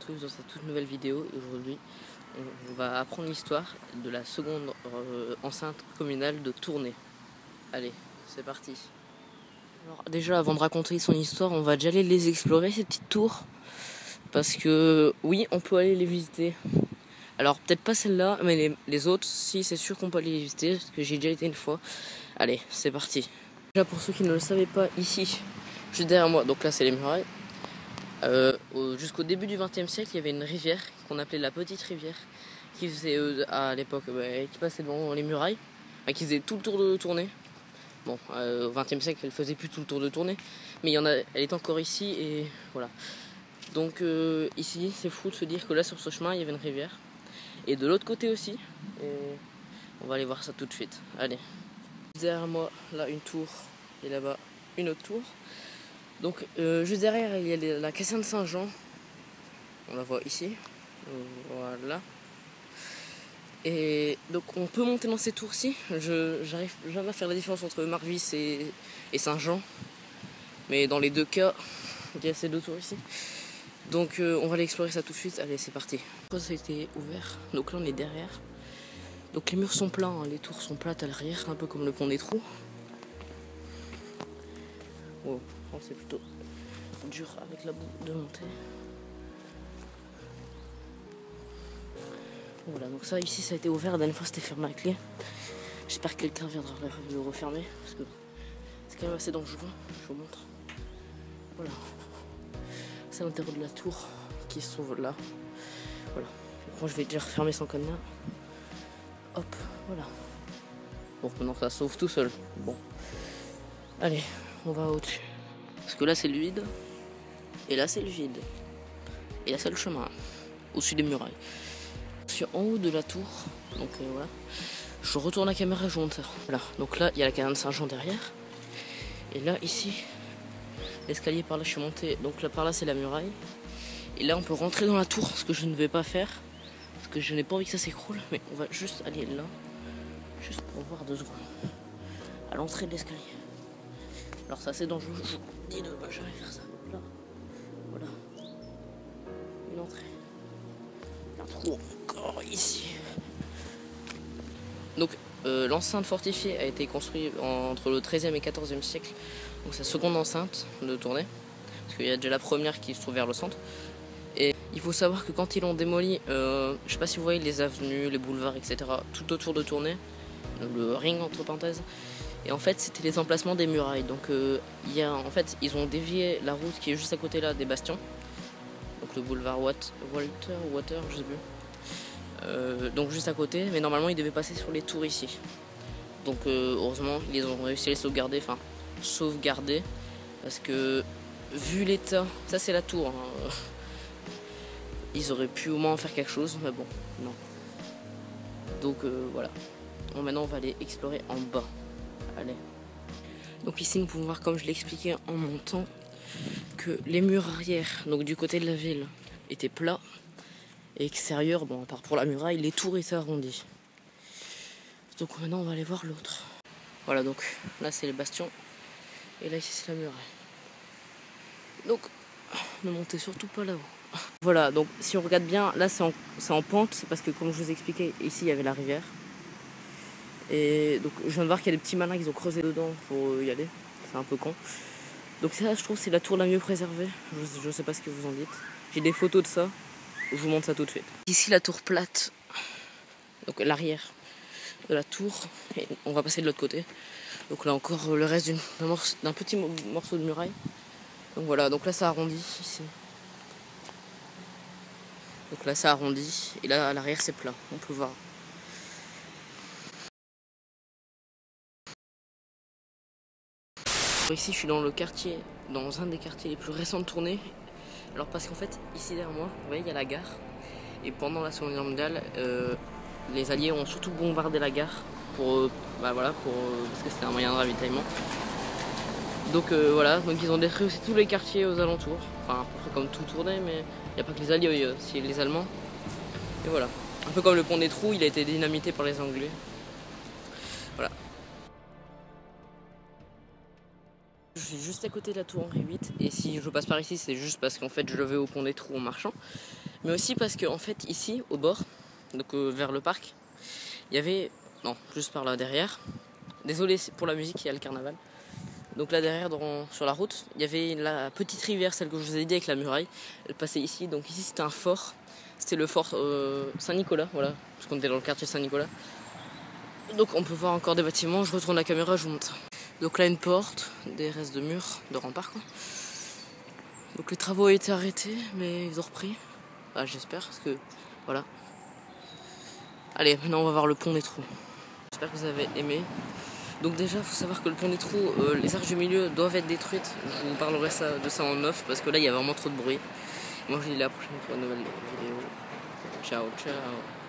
retrouve dans cette toute nouvelle vidéo. Aujourd'hui, on va apprendre l'histoire de la seconde enceinte communale de Tournai. Allez, c'est parti. Alors déjà, avant de raconter son histoire, on va déjà aller les explorer, ces petites tours. Parce que, oui, on peut aller les visiter. Alors, peut-être pas celle-là, mais les autres, si, c'est sûr qu'on peut aller les visiter, parce que j'ai déjà été une fois. Allez, c'est parti. Déjà, pour ceux qui ne le savaient pas, ici, juste derrière moi, donc là, c'est les murailles. Jusqu'au début du XXe siècle, il y avait une rivière qu'on appelait la Petite Rivière, qui faisait à l'époque, qui passait devant les murailles, qui faisait tout le tour de Tournai. Bon, au XXe siècle, elle faisait plus tout le tour de Tournai, mais elle est encore ici et voilà. Donc ici, c'est fou de se dire que là, sur ce chemin, il y avait une rivière, et de l'autre côté aussi. Et on va aller voir ça tout de suite. Allez. Derrière moi, là, une tour, et là-bas, une autre tour. Donc juste derrière il y a la caserne Saint-Jean, on la voit ici, voilà. Et donc on peut monter dans ces tours-ci. J'arrive jamais à faire la différence entre Marvis et Saint-Jean, mais dans les deux cas, il y a ces deux tours ici. Donc on va aller explorer ça tout de suite. Allez, c'est parti. Ça a été ouvert, donc là on est derrière. Donc les murs sont plats, hein. Les tours sont plates à l'arrière, un peu comme le pont des Trous. Wow. C'est plutôt dur avec la boue de monter. Voilà, donc ça ici ça a été ouvert, la dernière fois c'était fermé à clé. J'espère que quelqu'un viendra le refermer parce que c'est quand même assez dangereux. Je vous montre. Voilà. C'est l'intérieur de la tour qui se trouve là. Voilà. Moi je vais déjà refermer son cadenas. Hop, voilà. Bon, maintenant ça s'ouvre tout seul. Bon. Allez, on va au-dessus. Parce que là c'est le vide, et là c'est le vide, et là c'est le chemin, au-dessus des murailles. Je suis en haut de la tour, donc voilà. Je retourne la caméra et je monte ça. Voilà, donc là il y a la caserne Saint-Jean derrière, et là ici, l'escalier par là je suis monté, donc là par là c'est la muraille. Et là on peut rentrer dans la tour, ce que je ne vais pas faire, parce que je n'ai pas envie que ça s'écroule, mais on va juste aller là, juste pour voir 2 secondes, à l'entrée de l'escalier. Alors c'est assez dangereux, je vous dis de ne pas jamais faire ça. Donc là, voilà, une entrée. Un trou encore ici. Donc l'enceinte fortifiée a été construite entre le 13e et 14e siècle. Donc c'est la seconde enceinte de Tournai. Parce qu'il y a déjà la première qui se trouve vers le centre. Et il faut savoir que quand ils l'ont démoli, je sais pas si vous voyez les avenues, les boulevards, etc. tout autour de Tournai, le ring entre parenthèses. Et en fait, c'était les emplacements des murailles. Donc, en fait, ils ont dévié la route qui est juste à côté là des bastions. Donc, le boulevard Water, je sais plus. Donc, juste à côté. Mais normalement, ils devaient passer sur les tours ici. Donc, heureusement, ils ont réussi à les sauvegarder. Parce que, vu l'état, ça c'est la tour. Hein, ils auraient pu au moins en faire quelque chose. Mais bon, non. Donc, voilà. Bon, maintenant, on va aller explorer en bas. Allez. Donc ici nous pouvons voir, comme je l'ai expliqué en montant, que les murs arrière, donc du côté de la ville, étaient plats. Et extérieur, bon à part pour la muraille, les tours étaient arrondies. Donc maintenant on va aller voir l'autre. Voilà, donc là c'est les bastions. Et là ici c'est la muraille. Donc ne montez surtout pas là-haut. Voilà, donc si on regarde bien, là c'est en pente, c'est parce que comme je vous ai expliqué, ici il y avait la rivière. Et donc je viens de voir qu'il y a des petits malins qui ont creusé dedans pour y aller. C'est un peu con. Donc ça je trouve c'est la tour la mieux préservée. Je sais pas ce que vous en dites. J'ai des photos de ça. Je vous montre ça tout de suite. Ici la tour plate. Donc l'arrière de la tour. Et on va passer de l'autre côté. Donc là encore le reste d'un petit morceau de muraille. Donc voilà, donc là ça arrondit ici. Donc là ça arrondit. Et là à l'arrière c'est plat. On peut voir. Ici je suis dans un des quartiers les plus récents de Tournai. Alors parce qu'en fait ici derrière moi, vous voyez il y a la gare. Et pendant la Seconde Guerre mondiale, les Alliés ont surtout bombardé la gare parce que c'était un moyen de ravitaillement. Donc voilà, donc ils ont détruit aussi tous les quartiers aux alentours. Enfin à peu près comme tout Tournai, mais il n'y a pas que les Alliés, il y a aussi les Allemands. Et voilà. Un peu comme le pont des Trous, il a été dynamité par les Anglais. Voilà. Je suis juste à côté de la tour Henri VIII et si je passe par ici c'est juste parce qu'en fait je vais au pont des Trous en marchant. Mais aussi parce que en fait ici au bord, donc vers le parc, il y avait, non, juste par là derrière, désolé pour la musique, il y a le carnaval. Donc là derrière sur la route, il y avait la petite rivière, celle que je vous ai dit avec la muraille, elle passait ici. Donc ici c'était un fort, c'était le fort Saint-Nicolas, voilà, parce qu'on était dans le quartier Saint-Nicolas. Donc on peut voir encore des bâtiments, je retourne la caméra, je vous montre ça. Donc là une porte, des restes de murs, de remparts quoi. Donc les travaux ont été arrêtés, mais ils ont repris. Bah, j'espère, parce que voilà. Allez, maintenant on va voir le pont des Trous. J'espère que vous avez aimé. Donc déjà, il faut savoir que le pont des Trous, les arches du milieu doivent être détruites. Je vous parlerai de ça en off, parce que là il y a vraiment trop de bruit. Moi je vous dis à la prochaine fois, une nouvelle vidéo. Ciao, ciao.